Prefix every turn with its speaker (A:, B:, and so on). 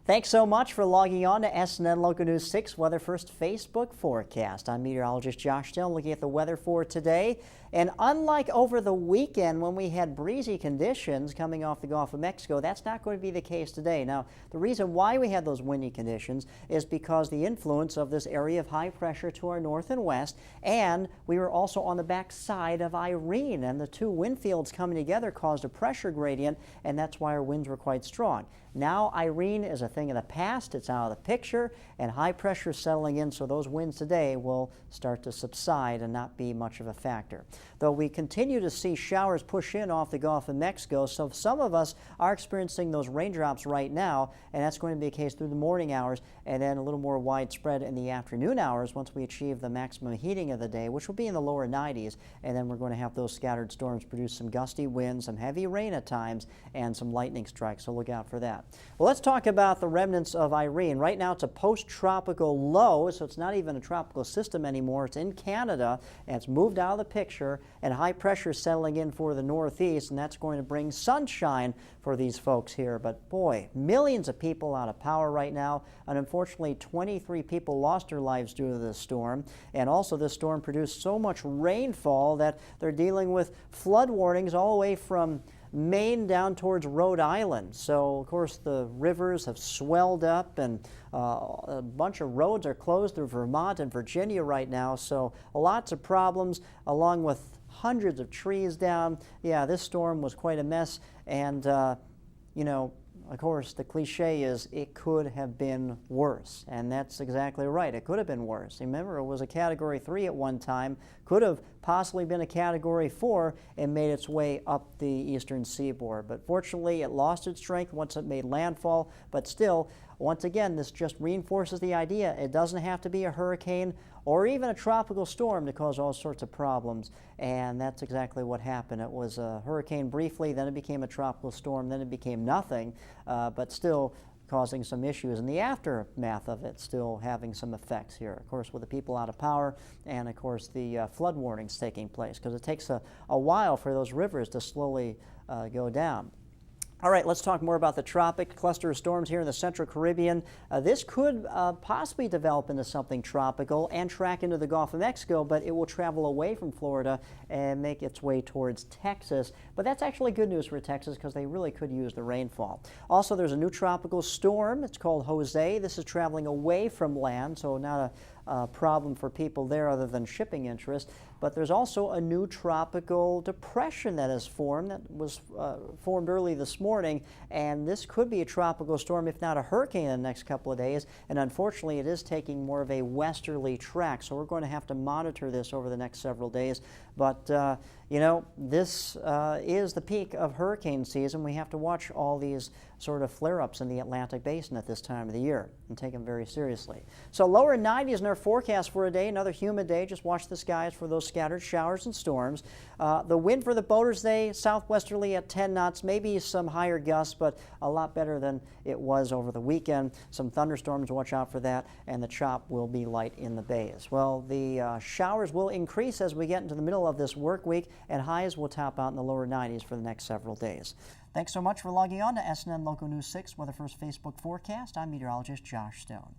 A: Thanks so much for logging on to SNN Local News 6 Weather First Facebook forecast. I'm meteorologist Josh Stone looking at the weather for today. And unlike over the weekend when we had breezy conditions coming off the Gulf of Mexico, that's not going to be the case today. Now, the reason why we had those windy conditions is because the influence of this area of high pressure to our north and west, and we were also on the back side of Irene, and the two wind fields coming together caused a pressure gradient, and that's why our winds were quite strong. Now Irene is a thing of the past, it's out of the picture, and high pressure is settling in, so those winds today will start to subside and not be much of a factor. Though we continue to see showers push in off the Gulf of Mexico, so some of us are experiencing those raindrops right now, and that's going to be the case through the morning hours, and then a little more widespread in the afternoon hours once we achieve the maximum heating of the day, which will be in the lower 90s, and then we're going to have those scattered storms produce some gusty winds, some heavy rain at times, and some lightning strikes, so look out for that. Well, let's talk about the remnants of Irene. Right now it's a post-tropical low, so it's not even a tropical system anymore. It's in Canada, and it's moved out of the picture, and high pressure is settling in for the northeast, and that's going to bring sunshine for these folks here. But boy, millions of people out of power right now, and unfortunately 23 people lost their lives due to this storm. And also this storm produced so much rainfall that they're dealing with flood warnings all the way from Maine down towards Rhode Island. So of course the rivers have swelled up, and a bunch of roads are closed through Vermont and Virginia right now, so lots of problems along with hundreds of trees down. Yeah, this storm was quite a mess, and you know, of course, the cliche is it could have been worse, and that's exactly right. It could have been worse. Remember, it was a Category 3 at one time, could have possibly been a Category 4 and made its way up the eastern seaboard. But fortunately, it lost its strength once it made landfall, but still, once again, this just reinforces the idea it doesn't have to be a hurricane or even a tropical storm to cause all sorts of problems, and that's exactly what happened. It was a hurricane briefly, then it became a tropical storm, then it became nothing, but still causing some issues, and the aftermath of it still having some effects here. Of course, with the people out of power, and of course the flood warnings taking place, because it takes a while for those rivers to slowly go down. All right, let's talk more about the tropic cluster of storms here in the Central Caribbean. This could possibly develop into something tropical and track into the Gulf of Mexico, but it will travel away from Florida and make its way towards Texas. But that's actually good news for Texas because they really could use the rainfall. Also, there's a new tropical storm. It's called Jose. This is traveling away from land, so not a problem for people there other than shipping interest. But there's also a new tropical depression that has formed, that was formed early this morning, and this could be a tropical storm, if not a hurricane, in the next couple of days. And unfortunately, it is taking more of a westerly track, so we're going to have to monitor this over the next several days. But you know, this is the peak of hurricane season. We have to watch all these sort of flare-ups in the Atlantic Basin at this time of the year and take them very seriously. So lower 90s in our forecast for a day, another humid day. Just watch the skies for those scattered showers and storms. The wind for the boaters today, southwesterly at 10 knots, maybe some higher gusts, but a lot better than it was over the weekend. Some thunderstorms, watch out for that, and the chop will be light in the bays. Well, the showers will increase as we get into the middle of this work week, and highs will top out in the lower 90s for the next several days. Thanks so much for logging on to SNN Local News 6 Weather First Facebook forecast. I'm meteorologist Josh Stone.